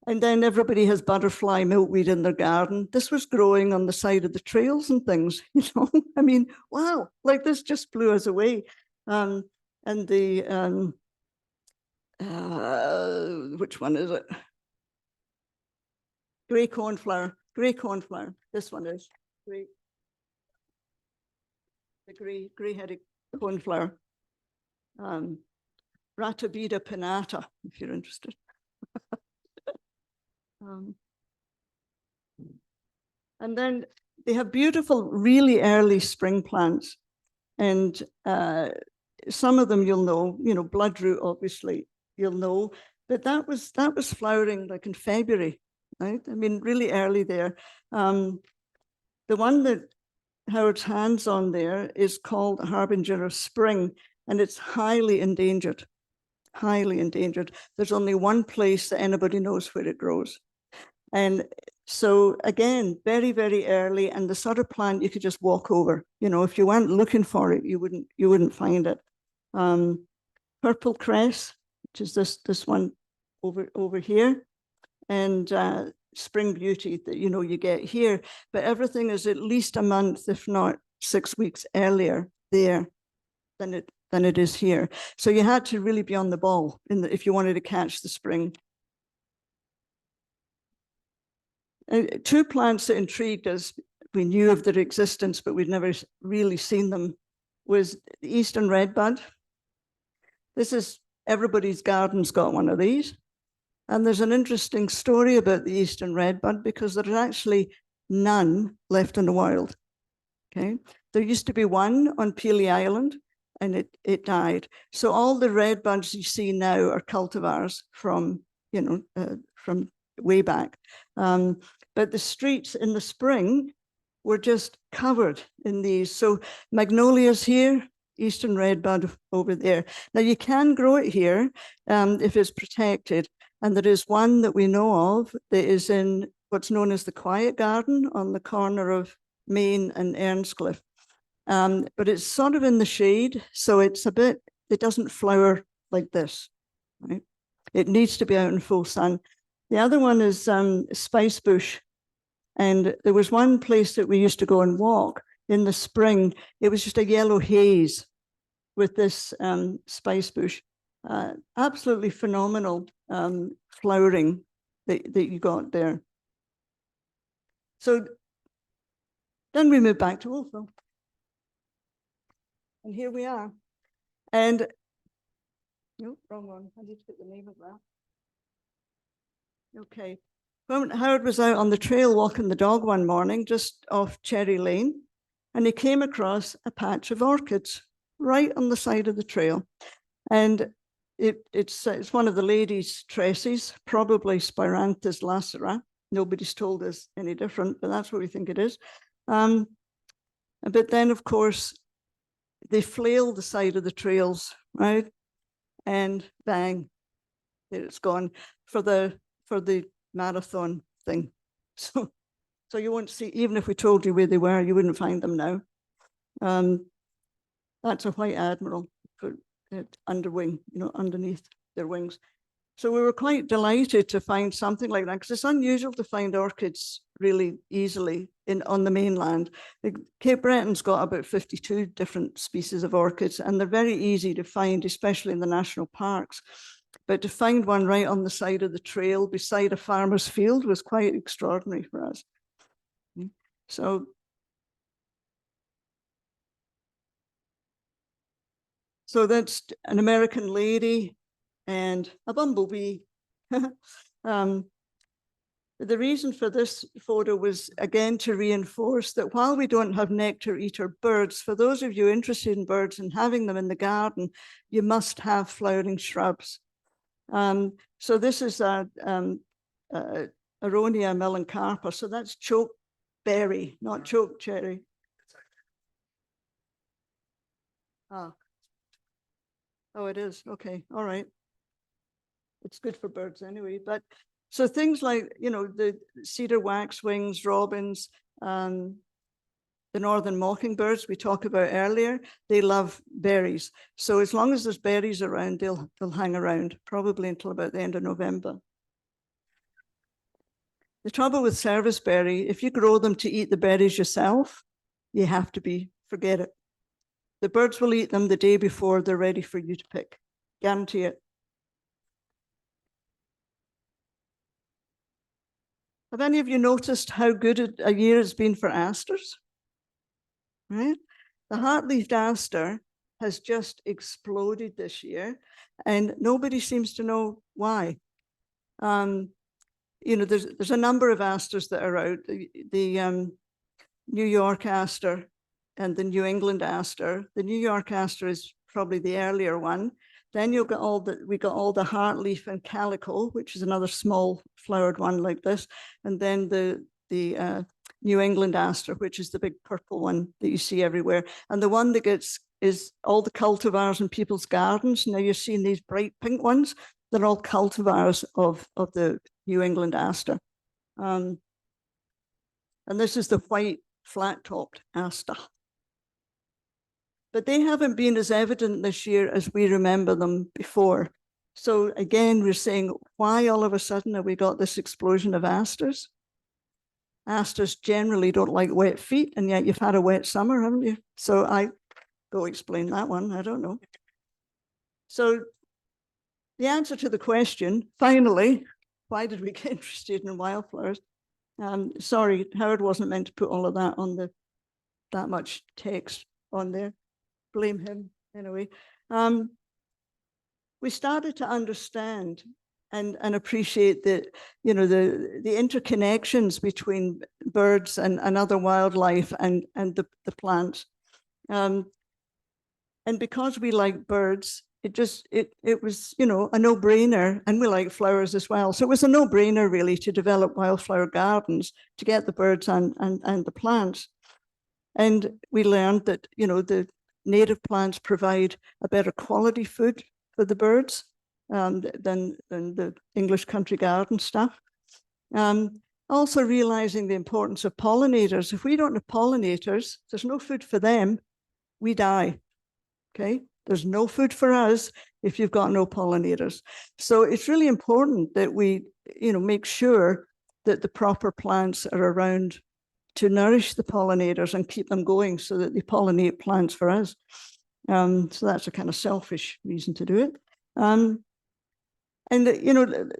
And then everybody has butterfly milkweed in their garden. This was growing on the side of the trails and things, you know. I mean, wow, like this just blew us away. And the, which one is it? Grey cornflower, this one is grey. The gray-headed cornflower. Ratabida pinnata, if you're interested. And then they have beautiful, really early spring plants. And some of them you'll know, bloodroot, obviously, you'll know. But that was flowering like in February, right? I mean, really early there. The one that Howard's hands on there is called Harbinger of Spring, and it's highly endangered, highly endangered. There's only one place that anybody knows where it grows. And so again, very, very early, and the sort of plant you could just walk over. If you weren't looking for it, you wouldn't find it. Purple cress, which is this one over here, and spring beauty that you get here, but everything is at least a month, if not 6 weeks earlier there than it is here. So you had to really be on the ball if you wanted to catch the spring. Two plants that intrigued us, we knew of their existence, but we'd never really seen them, was the Eastern redbud. This is, everybody's garden's got one of these. And there's an interesting story about the Eastern redbud because there's actually none left in the wild. Okay, there used to be one on Pelee Island, and it died. So all the redbuds you see now are cultivars from from way back. But the streets in the spring were just covered in these. So magnolias here, Eastern redbud over there. Now you can grow it here if it's protected. And there is one that we know of that is in what's known as the Quiet Garden on the corner of Main and Earnscliffe. But it's sort of in the shade, so it doesn't flower like this, right? It needs to be out in full sun. The other one is spice bush. And there was one place that we used to go and walk in the spring. It was just a yellow haze with this spice bush. Absolutely phenomenal flowering that you got there. So then we moved back to Oldville. And here we are. And, no, wrong one. I need to get the name of that. Okay. Well, Howard was out on the trail walking the dog one morning, just off Cherry Lane, and he came across a patch of orchids right on the side of the trail. And it's one of the ladies' tresses, probably Spiranthes lacera. Nobody's told us any different, but that's what we think it is. But then, of course, they flail the side of the trails, right? And bang, there it's gone for the marathon thing. So you won't see, even if we told you where they were, you wouldn't find them now. That's a white admiral for underwing, underneath their wings. So we were quite delighted to find something like that, because it's unusual to find orchids really easily on the mainland. Cape Breton's got about 52 different species of orchids, and they're very easy to find, especially in the national parks. But to find one right on the side of the trail beside a farmer's field was quite extraordinary for us. So that's an American lady and a bumblebee. The reason for this photo was, again, to reinforce that while we don't have nectar eater birds, for those of you interested in birds and having them in the garden, you must have flowering shrubs. So this is Aronia melancarpa. So that's choke berry, not choke cherry. Ah. Oh, it is. Okay. All right. It's good for birds anyway. But so things like, the cedar waxwings, robins, the northern mockingbirds we talked about earlier, they love berries. So as long as there's berries around, they'll hang around, probably until about the end of November. The trouble with serviceberry, if you grow them to eat the berries yourself, you have to forget it. The birds will eat them the day before they're ready for you to pick. Guarantee it. Have any of you noticed how good a year it's been for asters? Right? The heart-leafed aster has just exploded this year, and nobody seems to know why. There's a number of asters that are out. The New York aster and the New England aster. The New York aster is probably the earlier one. Then we got all the heartleaf and calico, which is another small flowered one like this. And then the New England aster, which is the big purple one that you see everywhere. And the one that gets is all the cultivars in people's gardens. Now you're seeing these bright pink ones. They're all cultivars of the New England aster. And this is the white flat-topped aster. But they haven't been as evident this year as we remember them before. So again, we're saying, why all of a sudden have we got this explosion of asters? Asters generally don't like wet feet, and yet you've had a wet summer, haven't you? So I go explain that one, I don't know. So the answer to the question, finally, why did we get interested in wildflowers? Sorry, Howard wasn't meant to put all of that on that much text on there. Blame him anyway. We started to understand and appreciate the interconnections between birds and other wildlife and the plants. And because we like birds, it was, a no-brainer, and we like flowers as well. So it was a no-brainer really to develop wildflower gardens to get the birds and the plants. And we learned that, the native plants provide a better quality food for the birds than the English country garden stuff. Also realizing the importance of pollinators. If we don't have pollinators, there's no food for them, we die, okay? There's no food for us if you've got no pollinators. So it's really important that we, make sure that the proper plants are around to nourish the pollinators and keep them going so that they pollinate plants for us. So that's a kind of selfish reason to do it. And,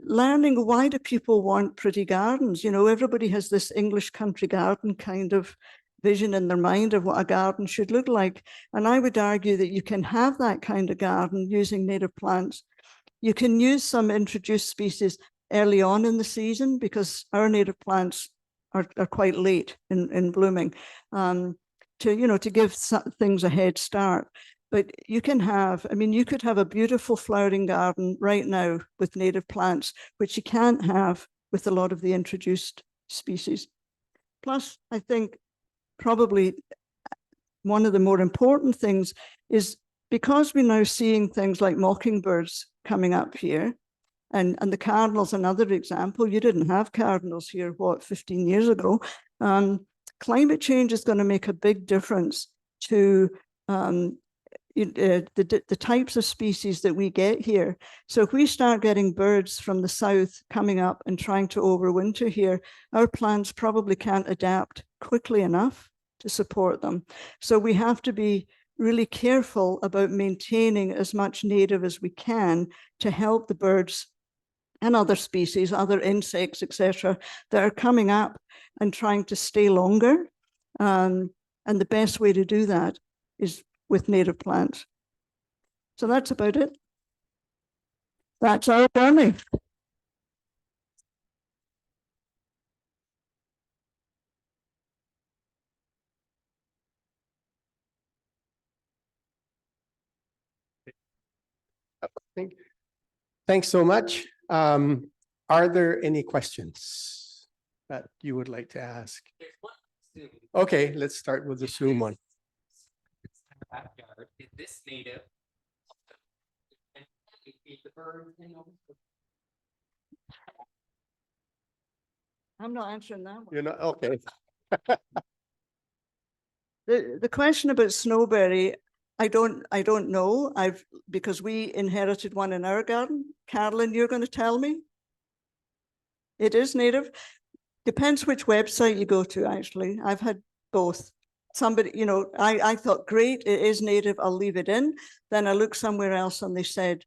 learning, why do people want pretty gardens? Everybody has this English country garden kind of vision in their mind of what a garden should look like. And I would argue that you can have that kind of garden using native plants. You can use some introduced species early on in the season because our native plants are quite late in blooming to give things a head start. But you can you could have a beautiful flowering garden right now with native plants, which you can't have with a lot of the introduced species. Plus, I think probably one of the more important things is because we're now seeing things like mockingbirds coming up here, and the cardinal's another example. You didn't have cardinals here, 15 years ago? Climate change is going to make a big difference to the types of species that we get here. So if we start getting birds from the south coming up and trying to overwinter here, our plants probably can't adapt quickly enough to support them. So we have to be really careful about maintaining as much native as we can to help the birds and other species, other insects, etc., that are coming up and trying to stay longer. And the best way to do that is with native plants. So that's about it. That's our journey. Thanks so much. Are there any questions that you would like to ask? Okay, let's start with the Zoom one. Backyard. Is this native? I'm not answering that one. You're not okay. The question about snowberry, I don't know. Because we inherited one in our garden. Carolyn, you're going to tell me? It is native. Depends which website you go to, actually. I've had both. Somebody, I thought, great, it is native, I'll leave it in. Then I looked somewhere else and they said,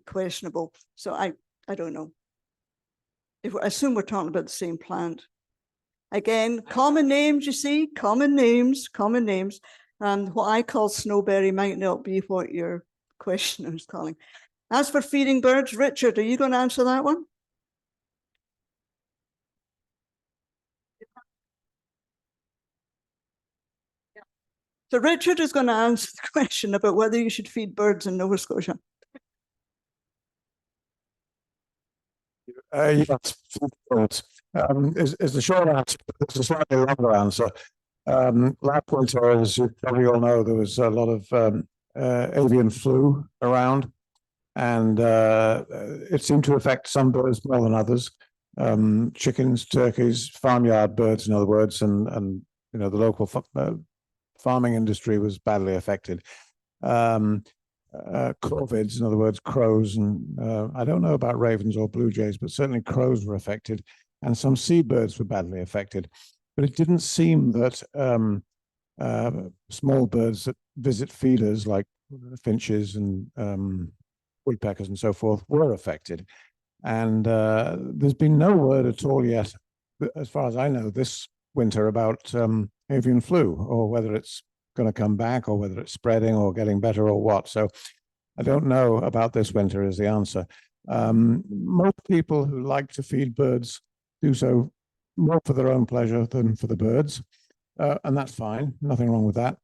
questionable. So I don't know. I assume we're talking about the same plant. Again, common names, you see, common names. What I call snowberry might not be what your questioner is calling. As for feeding birds, Richard, are you going to answer that one? So Richard is going to answer the question about whether you should feed birds in Nova Scotia. Yes, is the short answer. It's a slightly longer answer. Last winter, as you probably all know, there was a lot of avian flu around, and it seemed to affect some birds more than others. Chickens, turkeys, farmyard birds, in other words, and you know, the local farming industry was badly affected. Corvids, in other words, crows, and I don't know about ravens or blue jays, but certainly crows were affected, and some seabirds were badly affected. But it didn't seem that small birds that visit feeders like finches and woodpeckers and so forth were affected. And there's been no word at all yet, as far as I know, this winter about avian flu, or whether it's going to come back, or whether it's spreading or getting better, or what. So I don't know about this winter is the answer. Most people who like to feed birds do so more for their own pleasure than for the birds, and that's fine. Nothing wrong with that.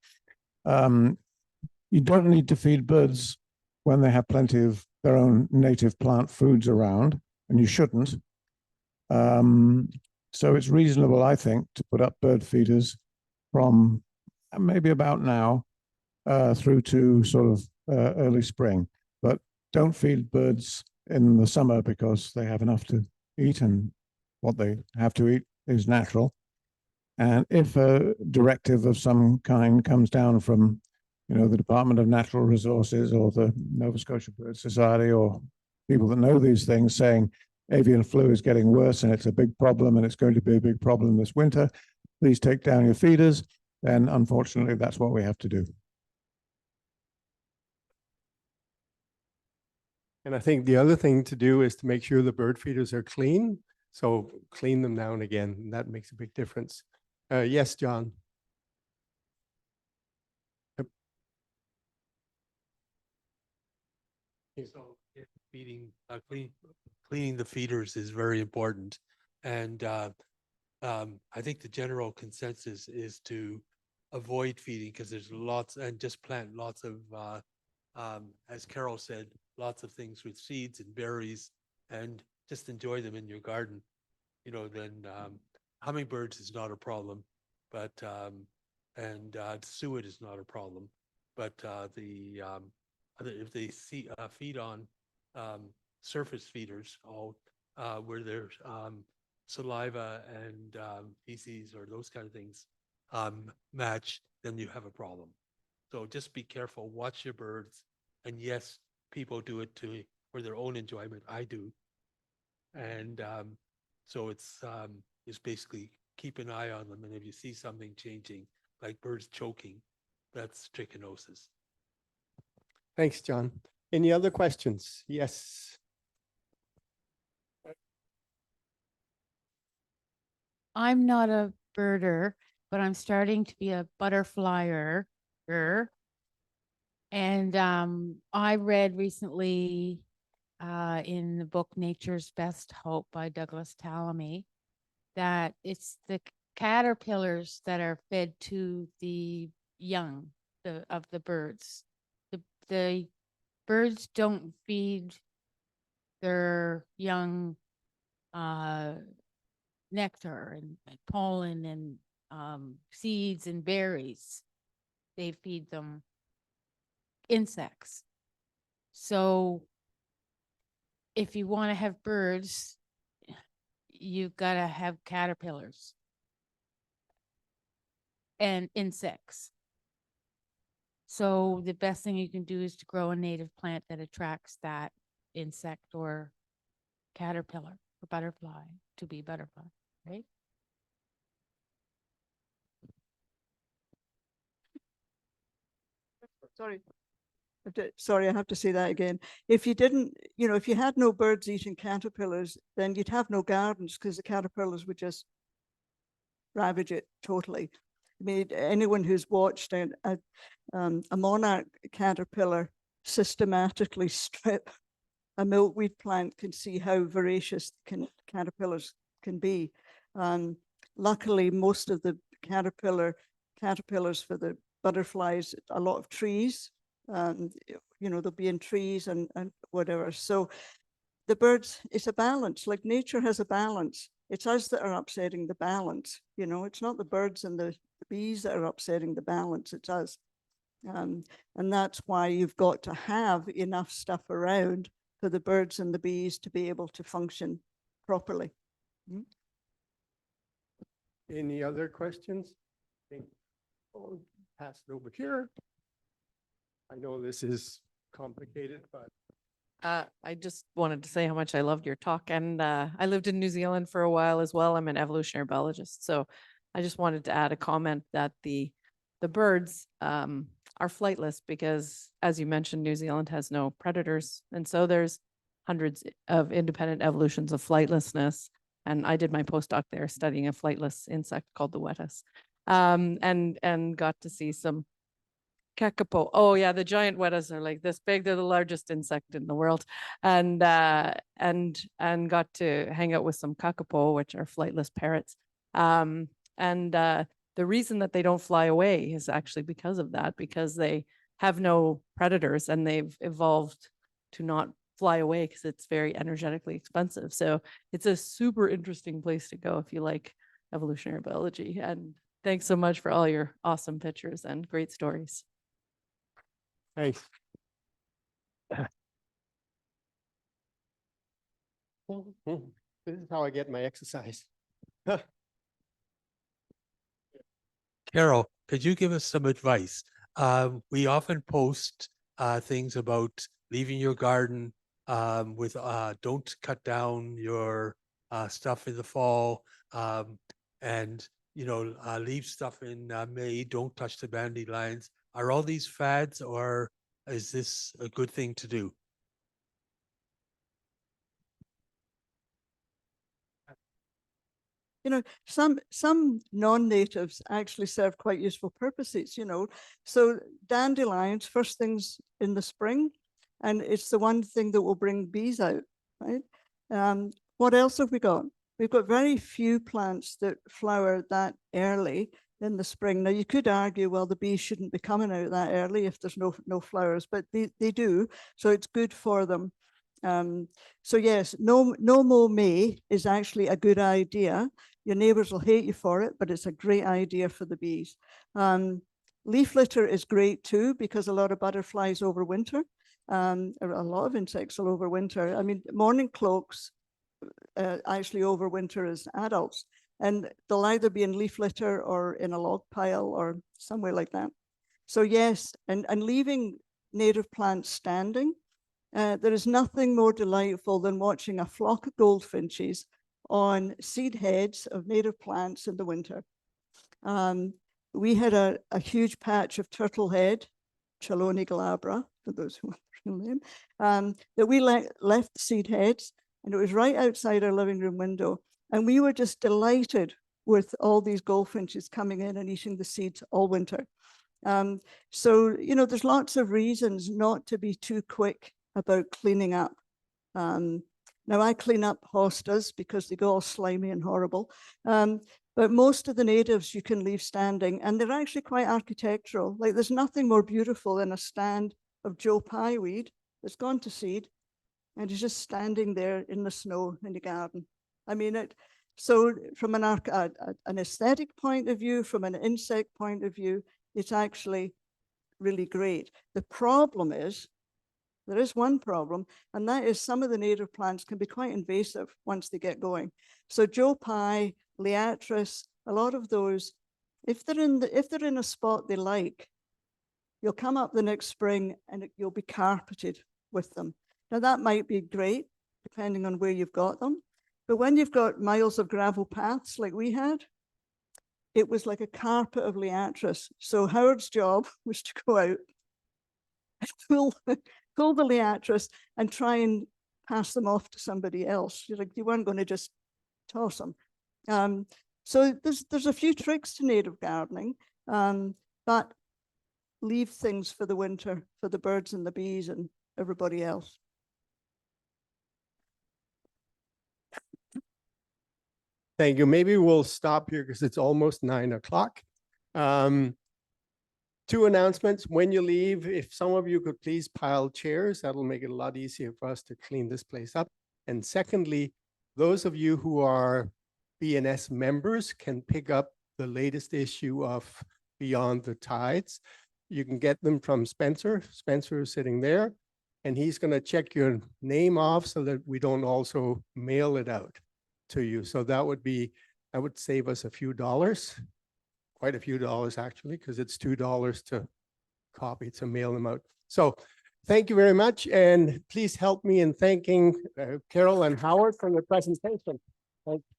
You don't need to feed birds when they have plenty of their own native plant foods around, and you shouldn't. So it's reasonable, I think, to put up bird feeders from maybe about now through to sort of early spring. But don't feed birds in the summer because they have enough to eat, and what they have to eat is natural. And if a directive of some kind comes down from, you know, the Department of Natural Resources or the Nova Scotia Bird Society, or people that know these things, saying avian flu is getting worse and it's a big problem and it's going to be a big problem this winter, please take down your feeders, then unfortunately that's what we have to do. And I think the other thing to do is to make sure the bird feeders are clean. So clean them now and again, and that makes a big difference. Yes, John. So cleaning the feeders is very important, and I think the general consensus is to avoid feeding, because there's lots, and just plant lots of, as Carol said, lots of things with seeds and berries, and just enjoy them in your garden. You know, then hummingbirds is not a problem, but and suet is not a problem, but if they feed on surface feeders, where there's saliva and feces or those kind of things match, then you have a problem. So just be careful, watch your birds. And yes, people do it for their own enjoyment. I do. And so it's basically keep an eye on them. And if you see something changing, like birds choking, that's trichinosis. Thanks, John. Any other questions? Yes. I'm not a birder, but I'm starting to be a butterflyer. And I read recently in the book Nature's Best Hope by Douglas Tallamy that it's the caterpillars that are fed to the young of the birds. The birds don't feed their young nectar and pollen and seeds and berries. They feed them insects. So if you want to have birds, you've got to have caterpillars and insects. So the best thing you can do is to grow a native plant that attracts that insect or caterpillar or butterfly to be butterfly, right? Sorry, I have to say that again. If you didn't, you know, if you had no birds eating caterpillars, then you'd have no gardens, because the caterpillars would just ravage it totally. I mean, anyone who's watched a monarch caterpillar systematically strip a milkweed plant can see how voracious caterpillars can be. Luckily, most of the caterpillars for the butterflies, a lot of trees. You know, they'll be in trees and whatever. So the birds, it's a balance, like nature has a balance. It's us that are upsetting the balance. You know, it's not the birds and the bees that are upsetting the balance, it's us. And that's why you've got to have enough stuff around for the birds and the bees to be able to function properly. Any other questions? I'll pass it over here. I know this is complicated, but I just wanted to say how much I loved your talk, and I lived in New Zealand for a while as well. I'm an evolutionary biologist, so I just wanted to add a comment that the birds are flightless because, as you mentioned, New Zealand has no predators, and so there's hundreds of independent evolutions of flightlessness. And I did my postdoc there studying a flightless insect called the wettus, and got to see some kakapo. Oh yeah, the giant wettas are like this big. They're the largest insect in the world, and got to hang out with some kakapo, which are flightless parrots. The reason that they don't fly away is actually because of that, because they have no predators and they've evolved to not fly away because it's very energetically expensive. So it's a super interesting place to go if you like evolutionary biology. And thanks so much for all your awesome pictures and great stories. thanks. This is how I get my exercise. Carol, could you give us some advice? We often post things about leaving your garden with don't cut down your stuff in the fall, and leave stuff in May. Don't touch the dandelions. Are all these fads, or is this a good thing to do? You know, some non-natives actually serve quite useful purposes, you know. So dandelions, first things in the spring, and it's the one thing that will bring bees out, right? What else have we got? We've got very few plants that flower that early in the spring. Now you could argue, well, the bees shouldn't be coming out that early if there's no flowers, but they do, so it's good for them. So yes, no mow May is actually a good idea. Your neighbors will hate you for it, but it's a great idea for the bees. Leaf litter is great too, because a lot of butterflies overwinter. A lot of insects will overwinter. I mean, morning cloaks actually overwinter as adults, and they'll either be in leaf litter or in a log pile or somewhere like that. So yes, and leaving native plants standing. There is nothing more delightful than watching a flock of goldfinches on seed heads of native plants in the winter. We had a huge patch of turtlehead, Chelone glabra, for those who want the real name, that we left seed heads, and it was right outside our living room window. And we were just delighted with all these goldfinches coming in and eating the seeds all winter. So, you know, there's lots of reasons not to be too quick about cleaning up. Now I clean up hostas because they go all slimy and horrible. But most of the natives you can leave standing, and they're actually quite architectural. Like there's nothing more beautiful than a stand of Joe Pye weed that's gone to seed and is just standing there in the snow in the garden. I mean, so from an aesthetic point of view, from an insect point of view, it's actually really great. The problem is, there is one problem, and that is some of the native plants can be quite invasive once they get going. So Joe Pye, Liatris, a lot of those, if they're in a spot they like, you'll come up the next spring and you'll be carpeted with them. Now that might be great, depending on where you've got them. But when you've got miles of gravel paths like we had, it was like a carpet of Liatris. So Howard's job was to go out and pull the Liatris and try and pass them off to somebody else. You're like, you weren't going to just toss them. So there's a few tricks to native gardening, but leave things for the winter, for the birds and the bees and everybody else. Thank you. Maybe we'll stop here because it's almost 9 o'clock. 2 announcements. When you leave, if some of you could please pile chairs, that'll make it a lot easier for us to clean this place up. And secondly, those of you who are BNS members can pick up the latest issue of Beyond the Tides. You can get them from Spencer. Spencer is sitting there, and he's going to check your name off so that we don't also mail it out to you. So that would save us a few dollars, quite a few dollars actually, because it's $2 to copy, to mail them out. So thank you very much. And please help me in thanking Carol and Howard for the presentation. Thank you.